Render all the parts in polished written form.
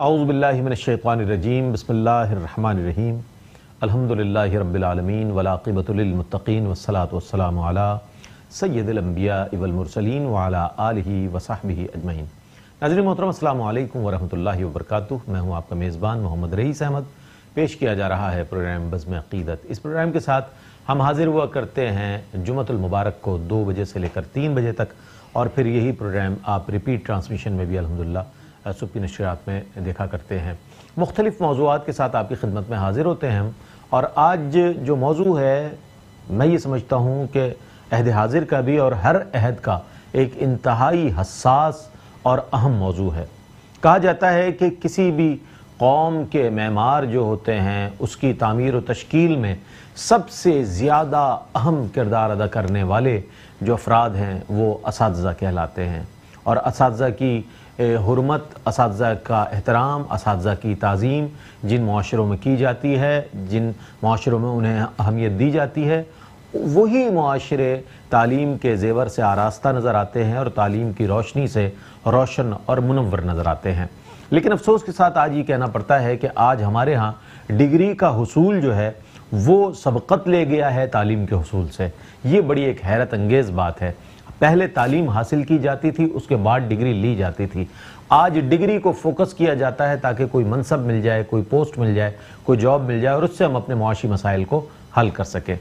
اعوذ باللہ من الشیطان الرجیم بسم اللہ الرحمن الرحیم الحمدللہ رب العالمین والعاقبۃ للمتقین والصلاة والسلام علی سید الانبیاء والمرسلین وعلی آلہ وصحبہ اجمعین۔ ناظرین محترم السلام علیکم ورحمۃ اللہ وبرکاتہ۔ میں ہوں آپ کا میزبان محمد رئیس احمد۔ پیش کیا جا رہا ہے پروگرام بزم عقیدت۔ اس پروگرام کے ساتھ ہم حاضر ہوا کرتے ہیں جمعۃ المبارک کو 2 بجے سے لے کر 3 بجے تک، اور پھر یہی پروگرام آپ ریپیٹ ٹرانسمیشن میں بھی الحمدللہ صبح کی نشریات میں دیکھا کرتے ہیں۔ مختلف موضوعات کے ساتھ آپ کی خدمت میں حاضر ہوتے ہیں ہم، اور آج جو موضوع ہے میں یہ سمجھتا ہوں کہ عہد حاضر کا بھی اور ہر عہد کا ایک انتہائی حساس اور اہم موضوع ہے۔ کہا جاتا ہے کہ کسی بھی قوم کے معمار جو ہوتے ہیں اس کی تعمیر و تشکیل میں سب سے زیادہ اہم کردار ادا کرنے والے جو افراد ہیں وہ اساتذہ کہلاتے ہیں، اور اساتذہ کی حرمت، اساتذہ کا احترام، اساتذہ کی تعظیم جن معاشروں میں کی جاتی ہے، جن معاشروں میں انہیں اہمیت دی جاتی ہے، وہی معاشرے تعلیم کے زیور سے آراستہ نظر آتے ہیں اور تعلیم کی روشنی سے روشن اور منور نظر آتے ہیں۔ لیکن افسوس کے ساتھ آج یہ کہنا پڑتا ہے کہ آج ہمارے ہاں ڈگری کا حصول جو ہے وہ سبقت لے گیا ہے تعلیم کے حصول سے۔ یہ بڑی ایک حیرت انگیز بات ہے۔ پہلے تعلیم حاصل کی جاتی تھی، اس کے بعد ڈگری لی جاتی تھی۔ آج ڈگری کو فوکس کیا جاتا ہے تاکہ کوئی منصب مل جائے، کوئی پوسٹ مل جائے، کوئی جاب مل جائے، اور اس سے ہم اپنے معاشی مسائل کو حل کر سکیں۔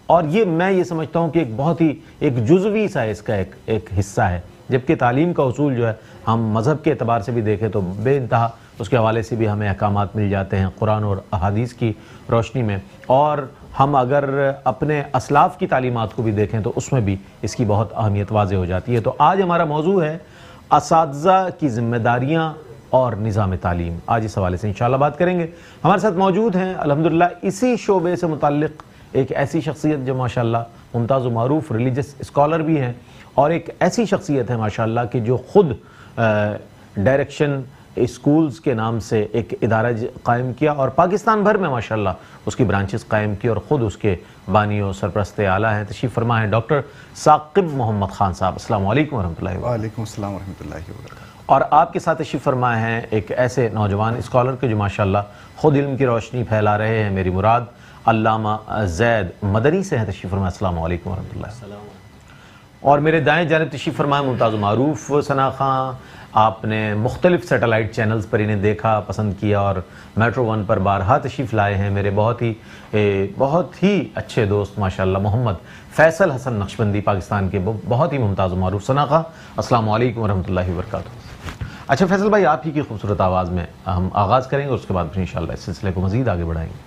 اور میں یہ سمجھتا ہوں کہ ایک بہت ہی ایک جزوی سا اس کا ایک حصہ ہے، جبکہ تعلیم کا حصول جو ہے ہم مذہب کے اعتبار سے بھی دیکھیں تو بے انتہا اس کے حوالے سے بھی ہمیں احکامات مل جاتے ہیں قرآن اور احادیث کی روشنی میں، اور ہم اگر اپنے اسلاف کی تعلیمات کو بھی دیکھیں تو اس میں بھی اس کی بہت اہمیت واضح ہو جاتی ہے۔ تو آج ہمارا موضوع ہے اساتذہ کی ذمہ داریاں اور نظام تعلیم۔ آج اس حوالے سے انشاءاللہ بات کریں گے۔ ہمارے ساتھ موجود ہیں الحمدللہ اسی شعبے سے متعلق ایک ایسی شخصیت جو ماشاءاللہ ممتاز و معروف ریلیجس اسکالر بھی ہیں، اور ایک ایسی شخصیت ہے ماشاءاللہ کہ جو خود ڈائریکشن اسکولز کے نام سے ایک ادارہ قائم کیا، اور پاکستان بھر میں ماشاءاللہ اس کی برانچز قائم کی، اور خود اس کے بانی و سرپرست اعلیٰ ہیں۔ تشریف فرما ہیں ڈاکٹر ثاقب محمد خان صاحب۔ السلام علیکم ورحمۃ اللہ وبرکاتہ۔ وعلیکم السلام ورحمۃ اللہ وبرکاتہ۔ اور آپ کے ساتھ تشریف فرما ہیں ایک ایسے نوجوان اسکالر کے جو ماشاءاللہ خود علم کی روشنی پھیلا رہے ہیں، میری مراد علامہ زید مدنی سے ہیں۔ تشریف فرما۔ السلام علیکم ورحمۃ اللہ۔ اور میرے دائیں جانب تشریف فرما ممتاز و معروف ثنا خان۔ آپ نے مختلف سیٹلائٹ چینلز پر انہیں دیکھا، پسند کیا، اور میٹرو 1 پر بارہا تشریف لائے ہیں۔ میرے بہت ہی اچھے دوست ماشاءاللہ محمد فیصل حسن نقشبندی، پاکستان کے بہت ہی ممتاز و معروف ثنا خان۔ السلام علیکم ورحمۃ اللہ وبرکاتہ۔ اچھا فیصل بھائی، آپ ہی کی خوبصورت آواز میں ہم آغاز کریں گے، اور اس کے بعد پھر انشاءاللہ اس سلسلے کو مزید آگے بڑھائیں گے۔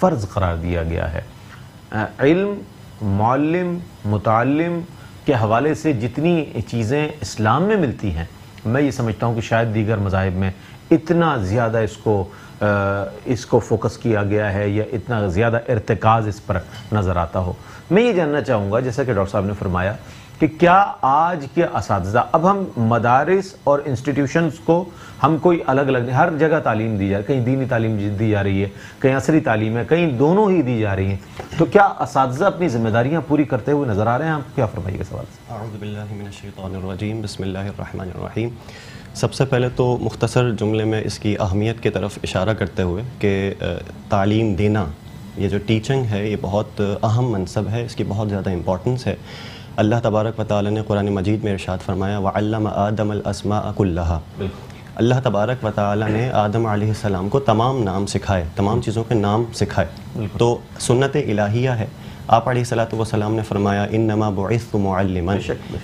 فرض قرار دیا گیا ہے. علم، معلم، متعلم کے حوالے سے جتنی چیزیں اسلام میں ملتی ہیں میں یہ سمجھتا ہوں کہ شاید دیگر مذاہب میں اتنا زیادہ اس کو فوکس کیا گیا ہے یا اتنا زیادہ ارتکاز اس پر نظر آتا ہو. میں یہ جاننا چاہوں گا جیسا کہ ڈاکٹر صاحب نے فرمایا کہ کیا آج کے اساتذہ، اب ہم مدارس اور انسٹیٹیوشنز کو ہم کوئی الگ الگ، ہر جگہ تعلیم دی جا رہی ہے، کہیں دینی تعلیم دی جا رہی ہے، کہیں عصری تعلیم ہے، کہیں دونوں ہی دی جا رہی ہیں، تو کیا اساتذہ اپنی ذمہ داریاں پوری کرتے ہوئے نظر آ رہے ہیں؟ آپ کیا فرمائیے گا سوال سے؟ اعوذ باللہ من الشیطان الرجیم، بسم اللہ الرحمن الرحیم. سب سے پہلے تو مختصر جملے میں اس کی اہمیت کی طرف اشارہ کرتے ہوئے کہ تعلیم دینا، یہ جو ٹیچنگ ہے یہ بہت اہم منصب ہے، اس کی بہت زیادہ امپورٹنس ہے. اللہ تبارک و تعالی نے قرآن مجید میں ارشاد فرمایا وَعَلَّمَ آدَمَ الْأَسْمَاءَ كُلَّهَا. اللہ تبارک و تعالی نے آدم علیہ السلام کو تمام نام سکھائے، تمام چیزوں کے نام سکھائے. تو سنت الہیہ ہے. آپ علیہ الصلوۃ والسلام نے فرمایا انما بعثت معلما،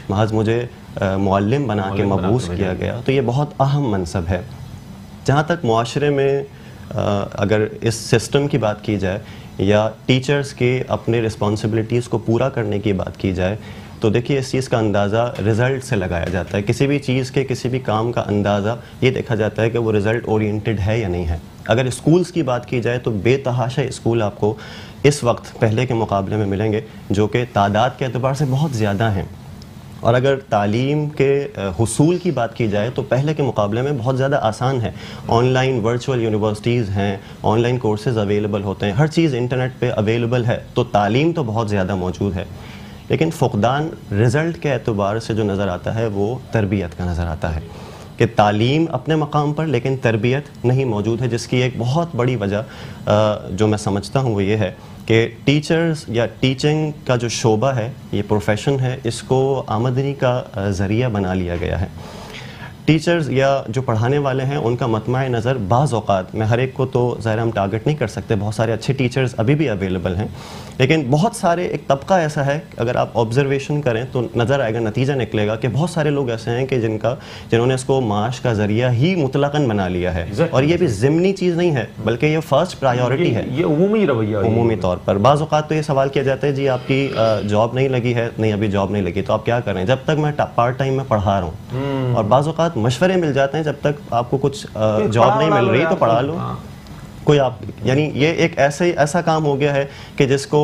محض مجھے معلم بنا کے مبعوث کیا گیا. تو یہ بہت اہم منصب ہے. جہاں تک معاشرے میں اگر اس سسٹم کی بات کی جائے یا ٹیچرز کے اپنے رسپانسبلٹیز کو پورا کرنے کی بات کی جائے تو دیکھیے اس چیز کا اندازہ رزلٹ سے لگایا جاتا ہے. کسی بھی چیز کے، کسی بھی کام کا اندازہ یہ دیکھا جاتا ہے کہ وہ رزلٹ اورینٹڈ ہے یا نہیں ہے. اگر اسکولز کی بات کی جائے تو بے تحاشا اسکول آپ کو اس وقت پہلے کے مقابلے میں ملیں گے جو کہ تعداد کے اعتبار سے بہت زیادہ ہیں. اور اگر تعلیم کے حصول کی بات کی جائے تو پہلے کے مقابلے میں بہت زیادہ آسان ہے. آن لائن ورچوئل یونیورسٹیز ہیں، آن لائن کورسز اویلیبل ہوتے ہیں، ہر چیز انٹرنیٹ پہ اویلیبل ہے. تو تعلیم تو بہت زیادہ موجود ہے، لیکن فقدان رزلٹ کے اعتبار سے جو نظر آتا ہے وہ تربیت کا نظر آتا ہے کہ تعلیم اپنے مقام پر لیکن تربیت نہیں موجود ہے. جس کی ایک بہت بڑی وجہ جو میں سمجھتا ہوں وہ یہ ہے کہ ٹیچرز یا ٹیچنگ کا جو شعبہ ہے، یہ پروفیشن ہے، اس کو آمدنی کا ذریعہ بنا لیا گیا ہے. ٹیچرز یا جو پڑھانے والے ہیں ان کا مطمع نظر بعض اوقات، میں ہر ایک کو تو ظاہر ہم ٹارگٹ نہیں کر سکتے، بہت سارے اچھے ٹیچرز ابھی بھی اویلیبل ہیں، لیکن بہت سارے ایک طبقہ ایسا ہے اگر آپ آبزرویشن کریں تو نظر آئے گا، نتیجہ نکلے گا کہ بہت سارے لوگ ایسے ہیں کہ جنہوں نے اس کو معاش کا ذریعہ ہی مطلقاً بنا لیا ہے. اور یہ بھی ضمنی چیز نہیں ہے بلکہ یہ فرسٹ پرائیورٹی ہے، یہ عمومی رویہ ہے. عمومی طور پر بعض اوقات تو یہ سوال کیا جاتا ہے جی آپ کی جاب نہیں لگی ہے، نہیں ابھی جاب نہیں لگی تو آپ کیا کریں؟ جب تک میں پارٹ ٹائم میں پڑھا رہا ہوں. اور بعض اوقات مشورے مل جاتے ہیں جب تک آپ کو کچھ جاب نہیں مل رہی تو پڑھا لو. کوئی آپ یعنی یہ ایک ایسا کام ہو گیا ہے کہ جس کو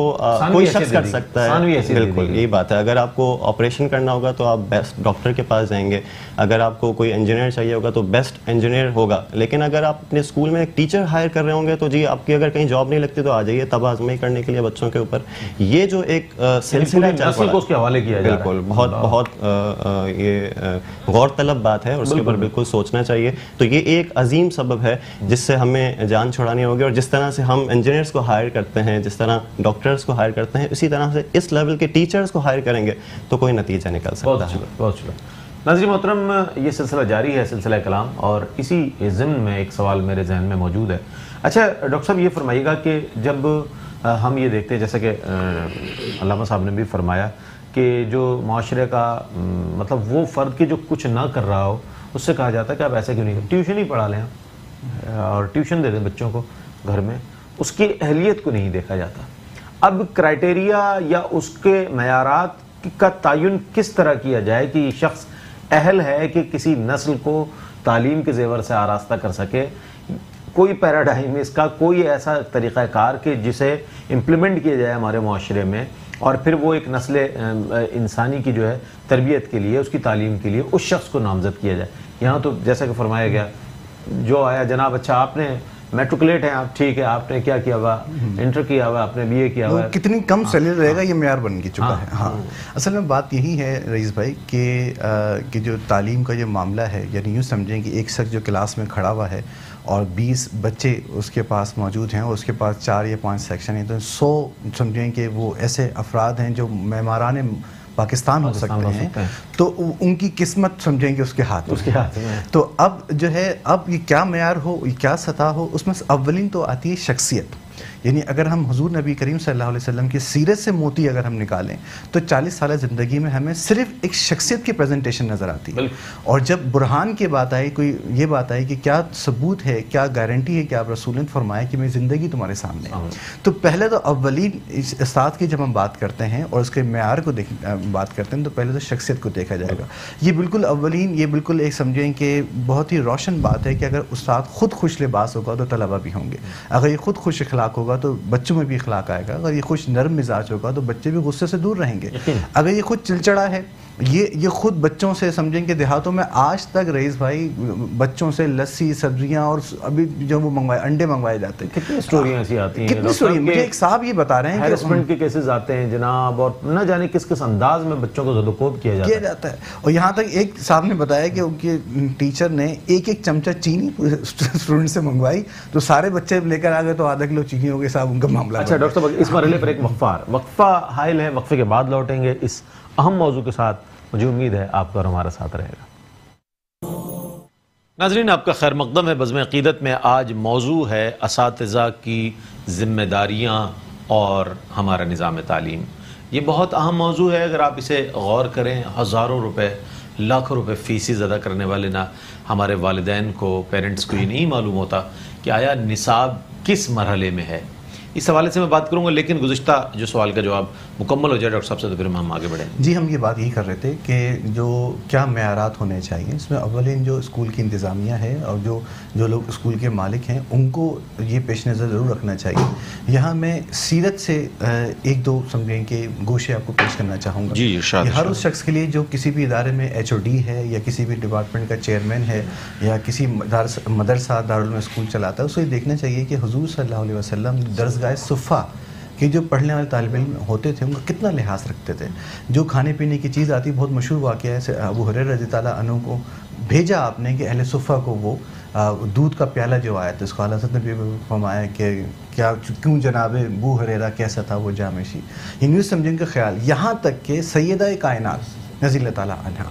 کوئی شخص کر سکتا ہے. بالکل یہی بات ہے. اگر آپ کو آپریشن کرنا ہوگا تو آپ بیسٹ ڈاکٹر کے پاس جائیں گے، اگر آپ کو کوئی انجینئر چاہیے ہوگا تو بیسٹ انجینئر ہوگا. لیکن اگر آپ اپنے اسکول میں ایک ٹیچر ہائر کر رہے ہوں گے تو جی آپ کی اگر کہیں جاب نہیں لگتی تو آ جائیے تب آزمائی کرنے کے لیے بچوں کے اوپر. یہ جو ایک سلسلہ کو اس کے حوالے کیا جا رہا ہے، بالکل بہت یہ غور طلب بات ہے اور اس کے اوپر بالکل سوچنا چاہیے. تو یہ ایک عظیم سبب ہے جس سے ہمیں جان چھڑانی ہوگی. اور جس طرح سے ہم انجینئرس کو ہائر کرتے ہیں، جس طرح ڈاکٹرز کو ہائر کرتے ہیں، اسی طرح سے اس لیول کے ٹیچرز کو ہائر کریں گے تو کوئی نتیجہ نکل سکتا ہے. بہت شکریہ. ناظرین محترم، یہ سلسلہ جاری ہے، سلسلہ کلام، اور اسی ضمن میں ایک سوال میرے ذہن میں موجود ہے. اچھا ڈاکٹر صاحب یہ فرمائیے گا کہ جب ہم یہ دیکھتے ہیں جیسا کہ علامہ صاحب نے بھی فرمایا کہ جو معاشرے کا مطلب وہ فرد کہ جو کچھ نہ کر رہا ہو اس سے کہا جاتا ہے کہ آپ ایسے کیوں نہیں کریں، ٹیوشن ہی پڑھا لیں اور ٹیوشن دے دیں بچوں کو گھر میں، اس کی اہلیت کو نہیں دیکھا جاتا. اب کرائٹیریا یا اس کے معیارات کا تعین کس طرح کیا جائے کہ یہ شخص اہل ہے کہ کسی نسل کو تعلیم کے زیور سے آراستہ کر سکے؟ کوئی پیراڈائم اس کا، کوئی ایسا طریقہ کار کہ جسے امپلیمنٹ کیا جائے ہمارے معاشرے میں اور پھر وہ ایک نسل انسانی کی جو ہے تربیت کے لیے، اس کی تعلیم کے لیے اس شخص کو نامزد کیا جائے. یہاں تو جیسا کہ فرمایا گیا جو آیا جناب اچھا آپ نے میٹرکولیٹ ہیں، آپ ٹھیک ہے، آپ نے کیا کیا ہوا، انٹر کیا ہوا، آپ نے بی اے کیا ہوا، کتنی کم سیلری رہے گا یہ معیار بن چکا ہے. ہاں اصل میں بات یہی ہے رئیس بھائی کہ جو تعلیم کا جو معاملہ ہے، یعنی یوں سمجھیں کہ ایک شخص جو کلاس میں کھڑا ہوا ہے اور 20 بچے اس کے پاس موجود ہیں اور اس کے پاس 4 یا 5 سیکشن ہیں، تو 100 سمجھیں کہ وہ ایسے افراد ہیں جو معماران پاکستان ہو سکتے ہیں. تو ان کی قسمت سمجھیں کہ اس کے ہاتھ میں. تو اب جو ہے اب یہ کیا معیار ہو، یہ کیا سطح ہو، اس میں اولین تو آتی ہے شخصیت. یعنی اگر ہم حضور نبی کریم صلی اللہ علیہ وسلم کی سیرت سے موتی اگر ہم نکالیں تو 40 سالہ زندگی میں ہمیں صرف ایک شخصیت کی پریزنٹیشن نظر آتی ہے. اور جب برہان کی بات آئی, کوئی یہ بات آئی کہ کیا ثبوت ہے, کیا گارنٹی ہے کہ آپ رسول نے فرمایا کہ میری زندگی تمہارے سامنے ہے, تو پہلے تو اولین استاد کی جب ہم بات کرتے ہیں اور اس کے معیار کو بات کرتے ہیں تو پہلے تو شخصیت کو دیکھا جائے گا. یہ بالکل اولین, یہ بالکل ایک سمجھیں کہ بہت ہی روشن بات ہے کہ اگر استاد خود خوش لباس ہوگا تو طلبہ بھی ہوں گے, اگر یہ خود خوش اخلاق ہوگا تو بچوں میں بھی اخلاق آئے گا, اگر یہ خوش نرم مزاج ہوگا تو بچے بھی غصے سے دور رہیں گے, اگر یہ خود چلچڑا ہے, یہ خود بچوں سے سمجھیں کہ دیہاتوں میں آج تک رئیس بھائی بچوں سے لسی, سبزیاں اور ابھی جو وہ انڈے منگوائے جاتے ہیں. کتنی اسٹوریاں ایسی آتی ہیں, کتنی اسٹوری. مجھے ایک صاحب یہ بتا رہے ہیں کہ ہیرسمنٹ کے کیسز آتے ہیں جناب, اور نہ جانے کس کس انداز میں بچوں کو زدوکوب کیا جاتا ہے. اور یہاں تک ایک صاحب نے بتایا کہ ان کے ٹیچر نے ایک چمچہ چینی اسٹوڈنٹ سے منگوائی تو سارے بچے لے کر آ گئے تو آدھا کلو چینی ہو گئے صاحب, ان کا معاملہ. اچھا ڈاکٹر صاحب, اس مرحلے پر ایک وقفہ حائل ہے, وقفے کے بعد لوٹیں گے اس اہم موضوع کے ساتھ. مجھے امید ہے آپ کا اور ہمارا ساتھ رہے گا. ناظرین, آپ کا خیر مقدم ہے بزم عقیدت میں. آج موضوع ہے اساتذہ کی ذمہ داریاں اور ہمارا نظام تعلیم. یہ بہت اہم موضوع ہے. اگر آپ اسے غور کریں, ہزاروں روپے, لاکھوں روپے فیسز ادا کرنے والے نہ ہمارے والدین کو, پیرنٹس کو یہ نہیں معلوم ہوتا کہ آیا نصاب کس مرحلے میں ہے. اس حوالے سے میں بات کروں گا, لیکن گزشتہ جو سوال کا جواب مکمل ہو جائے ڈاکٹر صاحب سے تو پھر ہم آگے بڑھیں. جی, ہم یہ بات یہی کر رہے تھے کہ جو کیا معیارات ہونے چاہیے. اس میں اولین جو اسکول کی انتظامیہ ہے اور جو لوگ اسکول کے مالک ہیں ان کو یہ پیش نظر ضرور رکھنا چاہیے. یہاں میں سیرت سے ایک دو سمجھیں کہ گوشے آپ کو پیش کرنا چاہوں گا. جی ارشاد. ہر اس شخص کے لیے جو کسی بھی ادارے میں HOD ہے یا کسی بھی ڈپارٹمنٹ کا چیئرمین ہے یا کسی مدرسہ دارالعلوم اسکول چلاتا ہے, اس کو یہ دیکھنا چاہیے کہ حضور صلی اللہ علیہ وسلم درسگاہ صفہ کہ جو پڑھنے والے طالب علم ہوتے تھے ان کا کتنا لحاظ رکھتے تھے. جو کھانے پینے کی چیز آتی, بہت مشہور واقعہ ہے, ابو ہریرہ رضی تعالیٰ عنہ کو بھیجا آپ نے کہ اہل صفہ کو وہ دودھ کا پیالہ جو آیا تھا, اس کو حضرت نے بھی فرمایا کہ کیوں جناب ابو ہریرہ کیسا تھا وہ جامشی. انگلش سمجھیں کا خیال, یہاں تک کہ سیدہ کائنات رضی اللہ تعالیٰ عنہ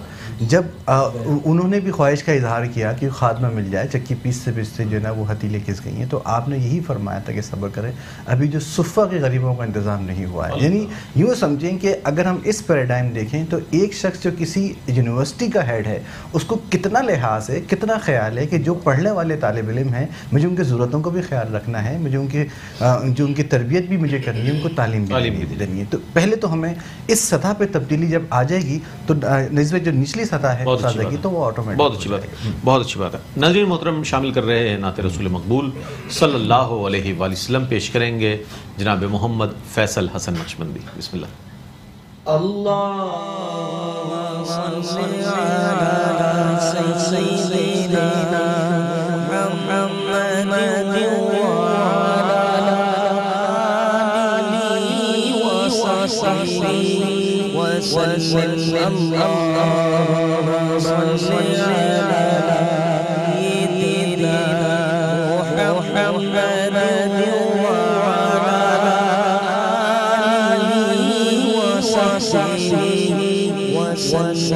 جب انہوں نے بھی خواہش کا اظہار کیا کہ خادمہ مل جائے, چکی پیستے جو ہے نا وہ ہتھیلے کس گئی ہیں, تو آپ نے یہی فرمایا تھا کہ صبر کریں, ابھی جو صفہ کے غریبوں کا انتظام نہیں ہوا ہے. یعنی یوں سمجھیں کہ اگر ہم اس پیراڈائم دیکھیں تو ایک شخص جو کسی یونیورسٹی کا ہیڈ ہے اس کو کتنا لحاظ ہے, کتنا خیال ہے کہ جو پڑھنے والے طالب علم ہیں مجھے ان کی ضرورتوں کو بھی خیال رکھنا ہے, مجھے ان کی تربیت بھی مجھے کرنی ہے, ان کو تعلیم بھی دینی ہے. تو پہلے تو ہمیں اس سطح پہ تبدیلی جب آ جائے گی تو نسبت جو نچلی سطح ہے تو وہ آٹومیٹک. بہت اچھی بات ہے, بہت اچھی بات ہے. ناظرین محترم, شامل کر رہے ہیں نعت رسول مقبول صلی اللہ علیہ وآلہ وسلم. پیش کریں گے جناب محمد فیصل حسن نقشبندی. بسم اللہ. اللهم صل على سيدنا محمد وعلى آله وصحبه وسلم. اللهم صل على سيدنا محمد وعلى آله وصحبه وسلم.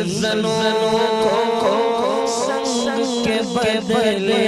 زلزلوں کو سنگ کے بدلے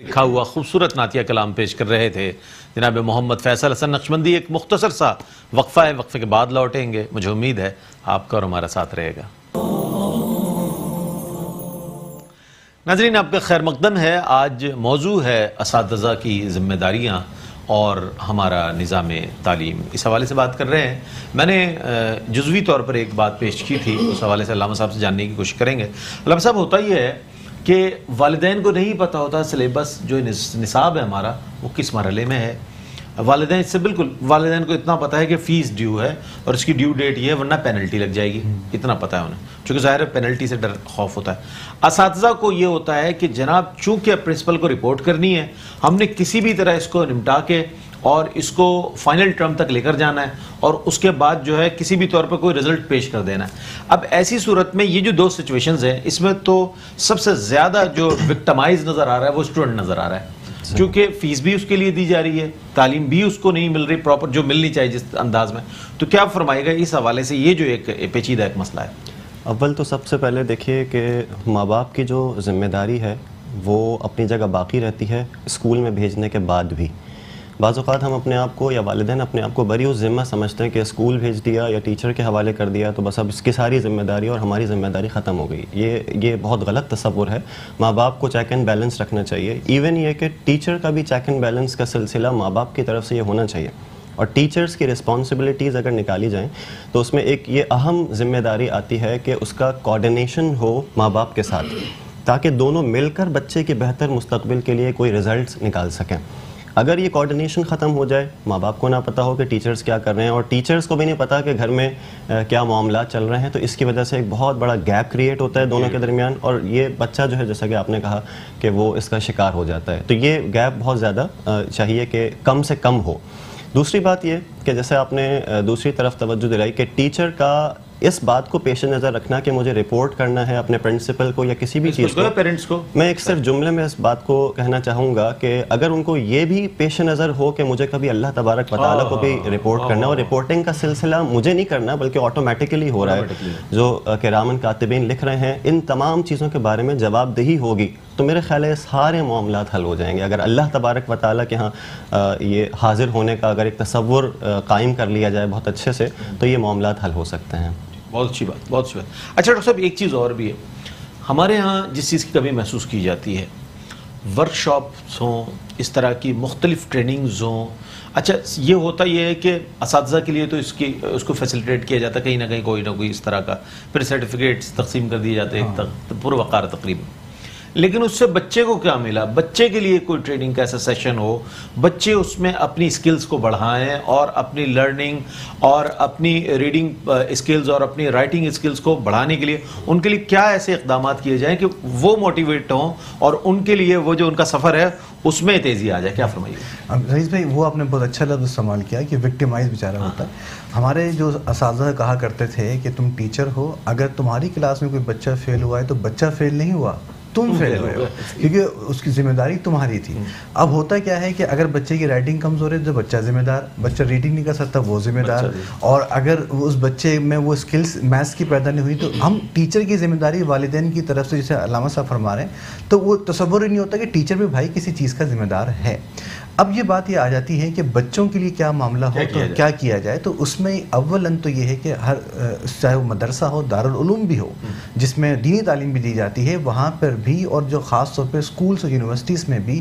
لکھا ہوا خوبصورت نعتیہ کلام پیش کر رہے تھے جناب محمد فیصل حسن نقشبندی. ایک مختصر سا وقفہ ہے، وقفے کے بعد لوٹیں گے. مجھے امید ہے آپ کا اور ہمارا ساتھ رہے گا. ناظرین آپ کا خیر مقدم ہے. آج موضوع ہے اساتذہ کی ذمہ داریاں اور ہمارا نظام تعلیم. اس حوالے سے بات کر رہے ہیں. میں نے جزوی طور پر ایک بات پیش کی تھی، اس حوالے سے علامہ صاحب سے جاننے کی کوشش کریں گے. علامہ صاحب ہوتا یہ ہے کہ والدین کو نہیں پتہ ہوتا سلیبس جو نصاب ہے ہمارا وہ کس مرحلے میں ہے. والدین سے بالکل والدین کو اتنا پتہ ہے کہ فیس ڈیو ہے اور اس کی ڈیو ڈیٹ یہ ہے ورنہ پینلٹی لگ جائے گی، اتنا پتہ ہے انہیں، چونکہ ظاہر ہے پینلٹی سے ڈر خوف ہوتا ہے. اساتذہ کو یہ ہوتا ہے کہ جناب چونکہ پرنسپل کو رپورٹ کرنی ہے، ہم نے کسی بھی طرح اس کو نمٹا کے اور اس کو فائنل ٹرم تک لے کر جانا ہے اور اس کے بعد جو ہے کسی بھی طور پر کوئی رزلٹ پیش کر دینا ہے. اب ایسی صورت میں یہ جو دو سچویشنز ہیں، اس میں تو سب سے زیادہ جو وکٹمائز نظر آ رہا ہے وہ اسٹوڈنٹ نظر آ رہا ہے، کیونکہ فیس بھی اس کے لیے دی جا رہی ہے، تعلیم بھی اس کو نہیں مل رہی پراپر جو ملنی چاہیے جس انداز میں. تو کیا فرمائے گا اس حوالے سے، یہ جو ایک پیچیدہ ایک مسئلہ ہے؟ اول تو سب سے پہلے دیکھیے کہ ماں باپ کی جو ذمہ داری ہے وہ اپنی جگہ باقی رہتی ہے اسکول میں بھیجنے کے بعد بھی. بعض اوقات ہم اپنے آپ کو یا والدین اپنے آپ کو بری اس ذمہ سمجھتے ہیں کہ اسکول بھیج دیا یا ٹیچر کے حوالے کر دیا تو بس اب اس کی ساری ذمہ داری اور ہماری ذمہ داری ختم ہو گئی. یہ بہت غلط تصور ہے. ماں باپ کو چیک اینڈ بیلنس رکھنا چاہیے. ایون یہ کہ ٹیچر کا بھی چیک اینڈ بیلنس کا سلسلہ ماں باپ کی طرف سے یہ ہونا چاہیے. اور ٹیچرز کی رسپانسبلٹیز اگر نکالی جائیں تو اس میں ایک یہ اہم ذمہ داری آتی ہے کہ اس کا کوآرڈینیشن ہو ماں باپ کے ساتھ، تاکہ دونوں مل کر بچے کے بہتر مستقبل کے لیے کوئی رزلٹس نکال سکیں. اگر یہ کوآرڈینیشن ختم ہو جائے، ماں باپ کو نہ پتہ ہو کہ ٹیچرز کیا کر رہے ہیں اور ٹیچرز کو بھی نہیں پتہ کہ گھر میں کیا معاملات چل رہے ہیں، تو اس کی وجہ سے ایک بہت بڑا گیپ کریٹ ہوتا ہے دونوں کے درمیان اور یہ بچہ جو ہے جیسا کہ آپ نے کہا کہ وہ اس کا شکار ہو جاتا ہے. تو یہ گیپ بہت زیادہ چاہیے کہ کم سے کم ہو. دوسری بات یہ کہ جیسے آپ نے دوسری طرف توجہ دلائی کہ ٹیچر کا اس بات کو پیش نظر رکھنا کہ مجھے رپورٹ کرنا ہے اپنے پرنسپل کو یا کسی بھی چیز کو، پیرنٹس کو میں ایک صرف جملے میں اس بات کو کہنا چاہوں گا کہ اگر ان کو یہ بھی پیش نظر ہو کہ مجھے کبھی اللہ تبارک و تعالیٰ کو بھی رپورٹ کرنا، اور رپورٹنگ کا سلسلہ مجھے نہیں کرنا بلکہ آٹومیٹکلی ہو رہا ہے، جو کرامن کاتبین لکھ رہے ہیں، ان تمام چیزوں کے بارے میں جواب دہی ہوگی تو میرے خیال ہے سارے معاملات حل ہو جائیں گے. اگر اللہ تبارک و تعالیٰ کے ہاں یہ حاضر ہونے کا اگر ایک تصور قائم کر لیا جائے بہت اچھے سے تو یہ معاملات حل ہو سکتے ہیں. بہت اچھی بات، بہت اچھی بات. اچھا ڈاکٹر صاحب ایک چیز اور بھی ہے، ہمارے ہاں جس چیز کی کمی محسوس کی جاتی ہے، ورک شاپس ہوں، اس طرح کی مختلف ٹریننگز ہوں. اچھا یہ ہوتا یہ ہے کہ اساتذہ کے لیے تو اس کو فیسیلیٹیٹ کیا جاتا ہے کہیں نہ کہیں کوئی نہ کوئی اس طرح کا، پھر سرٹیفکیٹس تقسیم کر دیے جاتے ہیں پروقار تقریباً. لیکن اس سے بچے کو کیا ملا؟ بچے کے لیے کوئی ٹریننگ کا ایسا سیشن ہو، بچے اس میں اپنی سکلز کو بڑھائیں اور اپنی لرننگ اور اپنی ریڈنگ سکلز اور اپنی رائٹنگ سکلز کو بڑھانے کے لیے ان کے لیے کیا ایسے اقدامات کیے جائیں کہ وہ موٹیویٹ ہوں اور ان کے لیے وہ جو ان کا سفر ہے اس میں تیزی آ جائے؟ کیا فرمائیے؟ رئیس بھائی وہ آپ نے بہت اچھا لفظ استعمال کیا کہ وکٹیمائز بیچارہ ہوتا ہے. ہمارے جو اساتذہ کہا کرتے تھے کہ تم ٹیچر ہو، اگر تمہاری کلاس میں کوئی بچہ فیل ہوا ہے تو بچہ فیل نہیں ہوا، تم فیل ہوئے ہو، کیونکہ اس کی ذمہ داری تمہاری تھی. اب ہوتا کیا ہے کہ اگر بچے کی رائٹنگ کمزور ہے تو بچہ ذمہ دار، بچہ ریڈنگ نہیں کر سکتا وہ ذمہ دار، اور اگر اس بچے میں وہ اسکلس میتھس کی پیدا نہیں ہوئی تو ہم ٹیچر کی ذمہ داری والدین کی طرف سے، جیسے علامہ صاحب فرما رہے ہیں، تو وہ تصور ہی نہیں ہوتا کہ ٹیچر بھی بھائی کسی چیز کا ذمہ دار ہے. اب یہ بات یہ آ جاتی ہے کہ بچوں کے لیے کیا معاملہ ہو تو کیا کیا جائے. تو اس میں اولاً تو یہ ہے کہ ہر چاہے وہ مدرسہ ہو، دارالعلوم بھی ہو جس میں دینی تعلیم بھی دی جاتی ہے، وہاں پر بھی، اور جو خاص طور پہ اسکولس اور یونیورسٹیز میں بھی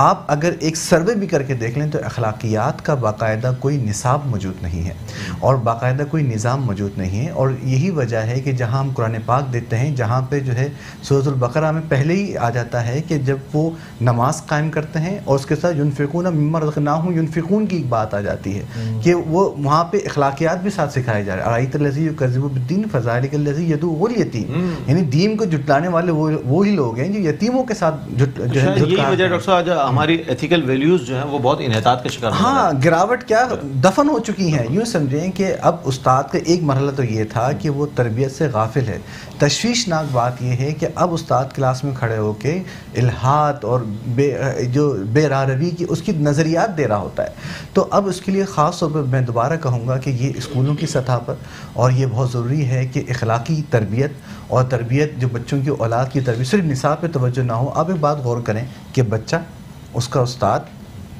آپ اگر ایک سروے بھی کر کے دیکھ لیں تو اخلاقیات کا باقاعدہ کوئی نصاب موجود نہیں ہے اور باقاعدہ کوئی نظام موجود نہیں ہے. اور یہی وجہ ہے کہ جہاں ہم قرآن پاک دیتے ہیں، جہاں پہ جو ہے سورۃ البقرہ میں پہلے ہی آ جاتا ہے کہ جب وہ نماز قائم کرتے ہیں اور اس کے ساتھ ينفقون مما رزقناهم ينفقون کی ایک بات آ جاتی ہے کہ وہ وہاں پہ اخلاقیات بھی ساتھ سکھائے جا رہے ہیں. ارایت الذی یکذب بالدین فذلک الذی یدعو الیتیم، یعنی دین کو جھٹلانے والے وہی لوگ ہیں جو یتیموں کے ساتھ جو ہے. یہی وجہ ڈاکٹر صاحب ہماری ایتھیکل ویلیوز جو ہیں وہ بہت انحطاط کا شکار ہیں. ہاں، گراوٹ کیا دفن ہو چکی ہیں. یوں سمجھیں کہ اب استاد کا ایک مرحلہ تو یہ تھا کہ وہ تربیت سے غافل ہے. تشویشناک بات یہ ہے کہ اب استاد کلاس میں کھڑے ہو کے الہات اور بے راہ روی کی اس کی نظریات دے رہا ہوتا ہے. تو اب اس کے لیے خاص طور پر میں دوبارہ کہوں گا کہ یہ اسکولوں کی سطح پر، اور یہ بہت ضروری ہے کہ اخلاقی تربیت اور تربیت جو بچوں کی اولاد کی تربیت صرف نصاب پہ توجہ نہ ہو. آپ ایک بات غور کریں کہ بچہ، اس کا استاد،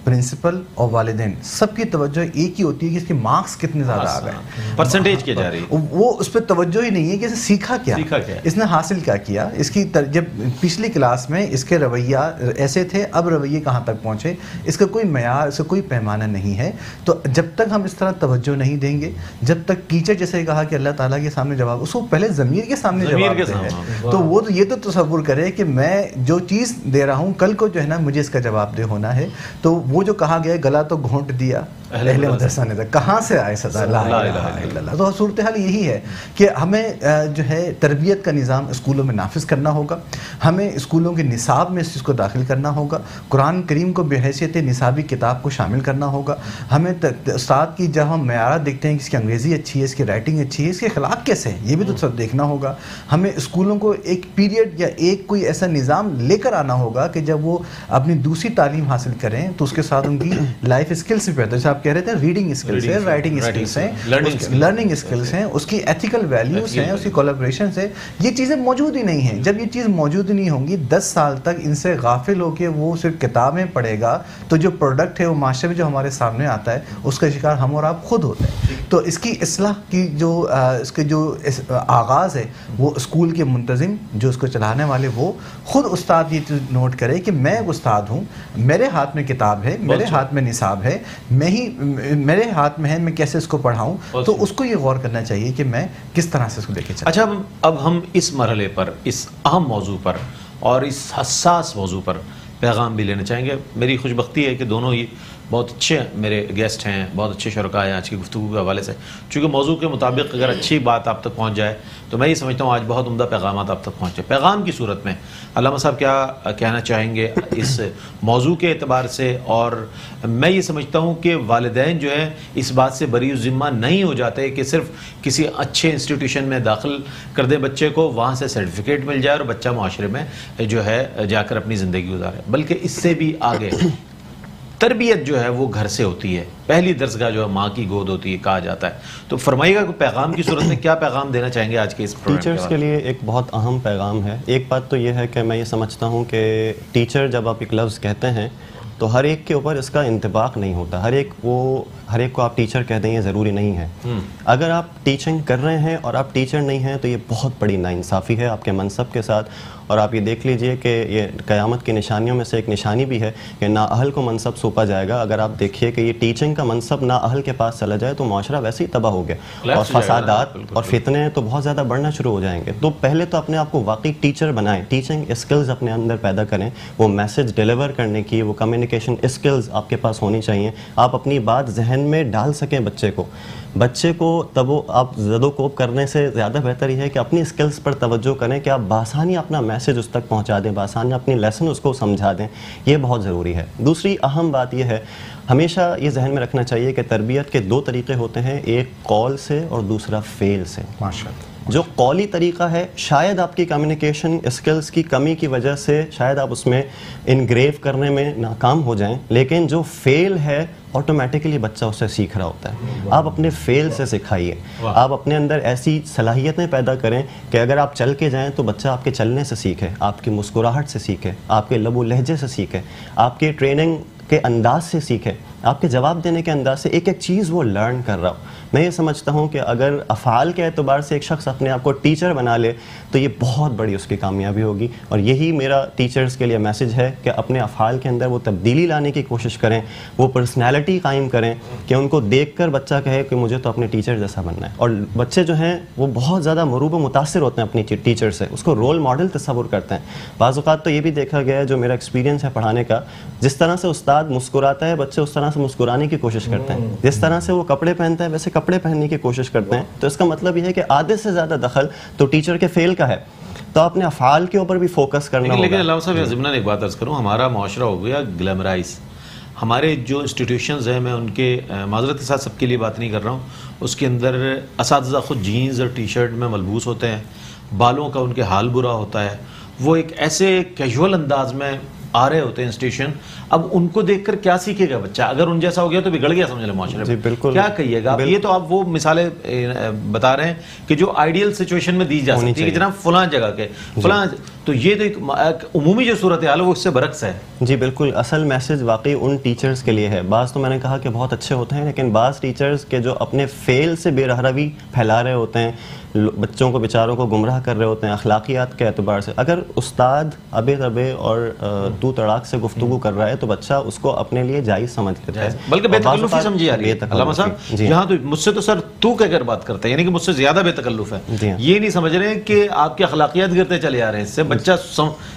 پرنسپل اور والدین سب کی توجہ ایک ہی ہوتی ہے کہ اس کے مارکس کتنے زیادہ آ گئے، پرسنٹیج کی جا رہی ہے. وہ اس پہ توجہ ہی نہیں ہے کہ اسے سیکھا کیا، اس نے حاصل کیا کیا. اس کی جب پچھلی کلاس میں اس کے رویہ ایسے تھے، اب رویے کہاں تک پہنچے، اس کا کوئی معیار، اس کا کوئی پیمانہ نہیں ہے. تو جب تک ہم اس طرح توجہ نہیں دیں گے، جب تک ٹیچر جیسے کہا کہ اللہ تعالیٰ کے سامنے جواب، اس کو پہلے ضمیر کے سامنے جواب دے ہے، تو وہ تو یہ تو تصور کرے کہ میں جو چیز دے رہا ہوں کل کو جو ہے نا مجھے اس کا جواب دہ ہونا ہے. تو وہ جو کہا گیا گلا تو گھونٹ دیا اہل مدرسہ نے، کہاں سے آئے صدا لا الہ الا اللہ. تو صورتحال یہی ہے کہ ہمیں جو ہے تربیت کا نظام اسکولوں میں نافذ کرنا ہوگا. ہمیں اسکولوں کے نصاب میں اس چیز کو داخل کرنا ہوگا. قرآن کریم کو بحیثیت نصابی کتاب کو شامل کرنا ہوگا. ہمیں استاد کی جب ہم معیارات دیکھتے ہیں کہ اس کی انگریزی اچھی ہے، اس کی رائٹنگ اچھی ہے، اس کے اخلاق کیسے ہیں، یہ بھی تو سب دیکھنا ہوگا. ہمیں اسکولوں کو ایک پیریڈ یا ایک کوئی ایسا نظام لے کر آنا ہوگا کہ جب وہ اپنی دوسری تعلیم حاصل کریں تو اس کے ساتھ ان کی لائف اسکلس بھی پیدا، جیسے آپ کہہ رہے تھے ریڈنگ اسکلس ہیں، رائٹنگ اسکلس ہیں، لرننگ اسکلس ہیں، اس کی ایتھیکل ویلیوز ہیں، اس کی کولیبریشنز ہیں. یہ چیزیں موجود ہی نہیں ہیں. جب یہ چیز موجود ہی نہیں ہوں گی، 10 سال تک ان سے غافل ہو کے وہ صرف کتابیں پڑھے گا تو جو پروڈکٹ ہے وہ معاشرے میں جو ہمارے سامنے آتا ہے اس کا شکار ہم اور آپ خود ہوتے ہیں. تو اس کی اصلاح کی جو اس کے جو آغاز ہے وہ اسکول کے منتظم جو اس کو چلانے والے وہ خود استاد یہ نوٹ کرے کہ میں ایک استاد ہوں، میرے ہاتھ میں کتاب ہے، میرے ہاتھ میں نصاب ہے، میرے ہاتھ میں ہے میں کیسے اس کو پڑھاؤں. تو اس کو یہ غور کرنا چاہیے کہ میں کس طرح سے اس کو لے کے چلوں. اچھا، اب ہم اس مرحلے پر، اس اہم موضوع پر اور اس حساس موضوع پر پیغام بھی لینا چاہیں گے. میری خوش بختی ہے کہ دونوں ہی بہت اچھے میرے گیسٹ ہیں، بہت اچھے شرکاء ہیں آج کی گفتگو کے حوالے سے. چونکہ موضوع کے مطابق اگر اچھی بات آپ تک پہنچ جائے تو میں یہ سمجھتا ہوں آج بہت عمدہ پیغامات آپ تک پہنچے. پیغام کی صورت میں علامہ صاحب کیا کہنا چاہیں گے اس موضوع کے اعتبار سے؟ اور میں یہ سمجھتا ہوں کہ والدین جو ہیں اس بات سے بری ذمہ نہیں ہو جاتے کہ صرف کسی اچھے انسٹیٹیوشن میں داخل کر دیں بچے کو، وہاں سے سرٹیفکیٹ مل جائے اور بچہ معاشرے میں جو ہے جا کر اپنی زندگی گزارے، بلکہ اس سے بھی آگے تربیت جو ہے وہ گھر سے ہوتی ہے. پہلی درسگاہ جو ہے ماں کی گود ہوتی ہے کہا جاتا ہے. تو فرمائیے گا کہ پیغام کی صورت میں کیا پیغام دینا چاہیں گے آج کے اس پروگرام ٹیچرز کے لیے؟ ایک بہت اہم پیغام ہے. ایک بات تو یہ ہے کہ میں یہ سمجھتا ہوں کہ ٹیچر جب آپ ایک لفظ کہتے ہیں تو ہر ایک کے اوپر اس کا انطباق نہیں ہوتا. ہر ایک کو آپ ٹیچر کہہ دیں یہ ضروری نہیں ہے. اگر آپ ٹیچنگ کر رہے ہیں اور آپ ٹیچر نہیں ہیں تو یہ بہت بڑی ناانصافی ہے آپ کے منصب کے ساتھ. اور آپ یہ دیکھ لیجئے کہ یہ قیامت کی نشانیوں میں سے ایک نشانی بھی ہے کہ نااہل کو منصب سونپا جائے گا. اگر آپ دیکھیے کہ یہ ٹیچنگ کا منصب نااہل کے پاس چلا جائے تو معاشرہ ویسے ہی تباہ ہو گیا اور فسادات اور فتنے تو بہت زیادہ بڑھنا شروع ہو جائیں گے. تو پہلے تو اپنے آپ کو واقعی ٹیچر بنائیں, ٹیچنگ اسکلز اپنے اندر پیدا کریں, وہ میسج ڈیلیور کرنے کی وہ کمیونیکیشن اسکلز آپ کے پاس ہونی چاہیے. آپ اپنی بات ذہن میں ڈال سکیں بچے کو تب وہ آپ زد و کوب کرنے سے زیادہ بہتر یہ ہے کہ اپنی اسکلز پر توجہ کریں کہ آپ بآسانی اپنا میسج اس تک پہنچا دیں, بآسانی اپنی لیسن اس کو سمجھا دیں. یہ بہت ضروری ہے. دوسری اہم بات یہ ہے, ہمیشہ یہ ذہن میں رکھنا چاہیے کہ تربیت کے 2 طریقے ہوتے ہیں, ایک قول سے اور دوسرا فعل سے. ماشاءاللہ. جو قولی طریقہ ہے شاید آپ کی کمیونیکیشن اسکلز کی کمی کی وجہ سے شاید آپ اس میں انگریو کرنے میں ناکام ہو جائیں, لیکن جو فعل ہے آٹومیٹکلی بچہ اسے سیکھ رہا ہوتا ہے. آپ اپنے فعل سے سکھائیے, آپ اپنے اندر ایسی صلاحیتیں پیدا کریں کہ اگر آپ چل کے جائیں تو بچہ آپ کے چلنے سے سیکھے, آپ کی مسکراہٹ سے سیکھے, آپ کے لب و لہجے سے سیکھے, آپ کے ٹریننگ کے انداز سے سیکھے, آپ کے جواب دینے کے انداز سے ایک ایک چیز وہ لرن کر رہا ہو. میں یہ سمجھتا ہوں کہ اگر افعال کے اعتبار سے ایک شخص اپنے آپ کو ٹیچر بنا لے تو یہ بہت بڑی اس کی کامیابی ہوگی. اور یہی میرا ٹیچرز کے لیے میسج ہے کہ اپنے افعال کے اندر وہ تبدیلی لانے کی کوشش کریں, وہ پرسنالٹی قائم کریں کہ ان کو دیکھ کر بچہ کہے کہ مجھے تو اپنے ٹیچر جیسا بننا ہے. اور بچے جو ہیں وہ بہت زیادہ مروب و متاثر ہوتے ہیں اپنی ٹیچر سے, اس کو رول ماڈل تصور کرتے ہیں. بعض اوقات تو یہ بھی دیکھا گیا ہے, جو میرا ایکسپیرینس ہے پڑھانے کا, جس طرح سے استاد مسکراتا ہے بچے اس طرح سے مسکرانے کی کوشش کرتے ہیں, جس طرح سے وہ کپڑے پہنتا ہے ویسے کپڑے پہننے کی کوشش کرتے ہیں. تو اس کا مطلب یہ ہے کہ آدھے سے زیادہ دخل تو ٹیچر کے فیل کا ہے. تو اپنے افعال کے اوپر بھی فوکس کرنا ہوگا. لیکن علامہ صاحب ضمناً ایک بات عرض کروں, ہمارا معاشرہ ہو گیا گلیمرائز. ہمارے جو انسٹیٹیوشنز ہیں, میں ان کے معذرت کے ساتھ سب کے لیے بات نہیں کر رہا ہوں, اس کے اندر اساتذہ خود جینز اور ٹی شرٹ میں ملبوس ہوتے ہیں, بالوں کا ان کے حال برا ہوتا ہے, وہ ایک ایسے کیجول انداز میں آ رہے ہوتے ہیں انسٹیٹیوشن. اب ان کو دیکھ کر کیا سیکھے گا بچہ؟ اگر ان جیسا ہو گیا تو بگڑ گیا سمجھ لیں معاشرے میں. بالکل. کیا کہیے گا؟ یہ تو آپ وہ مثالیں بتا رہے ہیں کہ جو آئیڈیل سچویشن میں دی جا سکتی ہے کہ جناب فلاں جگہ کے فلاں, تو یہ تو ایک عمومی جو صورتحال ہے وہ اس سے برعکس ہے. جی بالکل. اصل میسج واقعی ان ٹیچرز کے لیے ہے. بعض تو میں نے کہا کہ بہت اچھے ہوتے ہیں, لیکن بعض ٹیچرز کے جو اپنے فیل سے بے رہروی پھیلا رہے ہوتے ہیں, بچوں کو بیچاروں کو گمراہ کر رہے ہوتے ہیں اخلاقیات کے اعتبار سے. اگر استاد ابے تبے اور تو تڑاک سے گفتگو کر رہا ہے تو بچہ اس کو اپنے لیے جائز سمجھ لیتا ہے, بلکہ بے تکلفی سمجھی جا رہی ہے. علامہ صاحب یہاں تو مجھ سے تو سر تو کہہ کر بات کرتے ہیں, یعنی کہ مجھ سے زیادہ بے تکلف ہے. یہ نہیں سمجھ رہے کہ آپ کے اخلاقیات گرتے چلے آ رہے ہیں, اس سے بچہ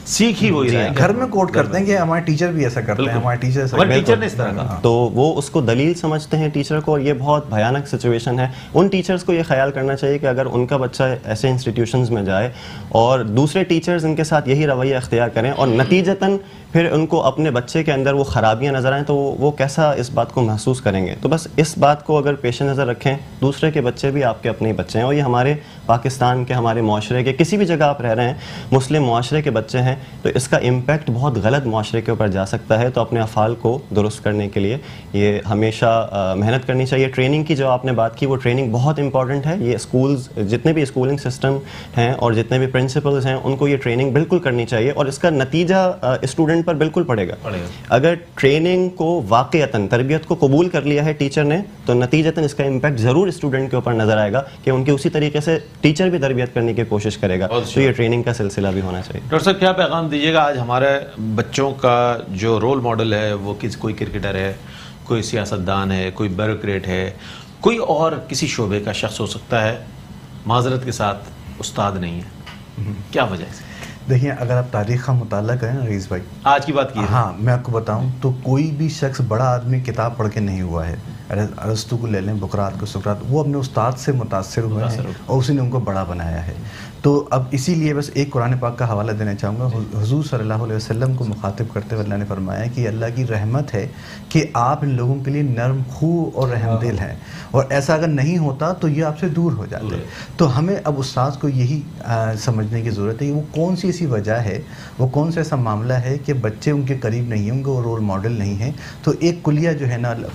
سیکھ ہی وہی رہا ہے. گھر میں کوٹ کرتے ہیں کہ ہمارے ٹیچر بھی ایسا کرتے ہیں, ہمارے ٹیچر نے اس طرح کا, تو وہ اس کو دلیل سمجھتے ہیں ٹیچر کو, اور یہ بہت بھیانک سچویشن ہے. ان ٹیچرز کو یہ خیال کرنا چاہیے کہ اگر ان کا بچہ ایسے انسٹیٹیوشنز میں جائے اور دوسرے ٹیچرز ان کے ساتھ یہی رویہ اختیار کریں اور نتیجتاً پھر ان کو اپنے بچے کے اندر وہ خرابیاں نظر آئیں تو وہ کیسا اس بات کو محسوس کریں گے. تو بس اس بات کو اگر پیش نظر رکھیں, دوسرے کے بچے بھی آپ کے اپنے بچے ہیں, اور یہ ہمارے پاکستان کے ہمارے معاشرے کے کسی بھی جگہ آپ رہ رہے ہیں, مسلم معاشرے کے بچے ہیں, تو اس کا امپیکٹ بہت غلط معاشرے کے اوپر جا سکتا ہے. تو اپنے افعال کو درست کرنے کے لیے یہ ہمیشہ محنت کرنی چاہیے. ٹریننگ کی جو آپ نے بات کی, وہ ٹریننگ بہت امپورٹنٹ ہے. یہ اسکولز جتنے بھی اسکولنگ سسٹم ہیں اور جتنے بھی پرنسپلز ہیں ان کو یہ ٹریننگ بالکل کرنی چاہیے, اور اس کا نتیجہ اسٹوڈنٹ پر بالکل پڑے گا. اگر ٹریننگ کو واقعتاً تربیت کو قبول کر لیا ہے ٹیچر نے, تو نتیجتاً اس کا امپیکٹ ضرور اسٹوڈنٹ کے اوپر نظر آئے گا کہ ان کی اسی طریقے سے ٹیچر بھی تربیت کرنے کی کوشش کرے گا. تو یہ ٹریننگ کا سلسلہ بھی ہونا چاہیے. ڈاکٹر صاحب کیا پیغام دیجیے گا آج ہمارے بچوں کا جو رول ماڈل ہے وہ کوئی کرکٹر ہے, کوئی سیاستدان ہے, کوئی بیوروکریٹ ہے, کوئی اور کسی شعبے کا شخص ہو سکتا ہے, معذرت کے ساتھ استاد نہیں ہے, کیا وجہ ہے؟ دیکھیے, اگر آپ تاریخ کا مطالعہ کریں نا رئیس بھائی, آج کی بات کی, ہاں میں آپ کو بتاؤں تو کوئی بھی شخص بڑا آدمی کتاب پڑھ کے نہیں ہوا ہے. ارسطو کو لے لیں, بقراط کو, سقراط, وہ اپنے استاد سے متاثر ہوئے ہیں اور اسی نے ان کو بڑا بنایا ہے. تو اب اسی لیے بس ایک قرآن پاک کا حوالہ دینا چاہوں گا. حضور صلی اللہ علیہ وسلم کو مخاطب کرتے ہوئے اللہ نے فرمایا کہ اللہ کی رحمت ہے کہ آپ ان لوگوں کے لیے نرم خو اور رحم دل ہیں, اور ایسا اگر نہیں ہوتا تو یہ آپ سے دور ہو جاتے. تو ہمیں اب استاد کو یہی سمجھنے کی ضرورت ہے کہ وہ کون سی ایسی وجہ ہے, وہ کون سا ایسا معاملہ ہے کہ بچے ان کے قریب نہیں ہوں گے, وہ رول ماڈل نہیں ہیں. تو ایک کلیہ جو ہے نا